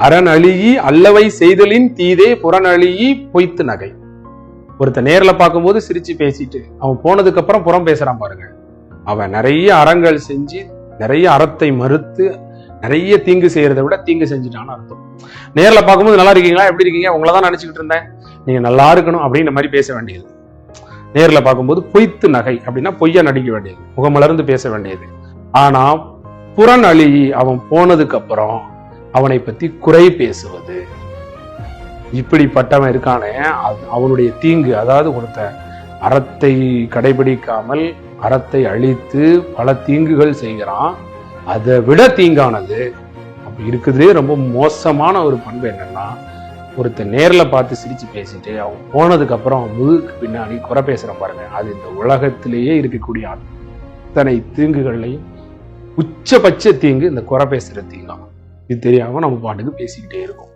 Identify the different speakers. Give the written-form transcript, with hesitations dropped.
Speaker 1: அறனழியி அல்லவை செய்தலின் தீதே புறனழியி பொய்த்து நகை. ஒருத்த நேர்ல பார்க்கும்போது சிரிச்சு பேசிட்டு அவன் போனதுக்கு அப்புறம் புறம் பேசுறான் பாருங்க, அவன் நிறைய அறங்கள் செஞ்சு நிறைய அறத்தை மறுத்து நிறைய தீங்கு செய்யறதை விட தீங்கு செஞ்சுட்டான்னு அர்த்தம். நேர்ல பார்க்கும்போது நல்லா இருக்கீங்களா, எப்படி இருக்கீங்க, உங்களதான் நினைச்சுக்கிட்டு இருந்தேன், நீங்க நல்லா இருக்கணும் அப்படின்ற மாதிரி பேச வேண்டியது. நேர்ல பார்க்கும்போது பொய்த்து நகை அப்படின்னா பொய்யா நடிக்க வேண்டியது, முகமலர்ந்து பேச வேண்டியது. ஆனா புறனழியி அவன் போனதுக்கு அப்புறம் அவனை பத்தி குறை பேசுவது, இப்படிப்பட்டவன் இருக்கானே அவனுடைய தீங்கு. அதாவது ஒருத்த அறத்தை கடைபிடிக்காமல் அறத்தை அழித்து பல தீங்குகள் செய்கிறான், அதை விட தீங்கானது அப்படி இருக்குதுலே ரொம்ப மோசமான ஒரு பண்பு என்னன்னா, ஒருத்த நேர்ல பார்த்து சிரிச்சு பேசிட்டு அவன் போனதுக்கு அப்புறம் முதுகுக்கு பின்னாடி குறை பேசுறான் பாருங்க, அது இந்த உலகத்திலேயே இருக்கக்கூடிய அத்தனை தீங்குகள்லையும் உச்சபட்ச தீங்கு இந்த குறை பேசுற தீங்காம். இது தெரியாம நம்ம பாட்டுக்கு பேசிக்கிட்டே இருக்கோம்.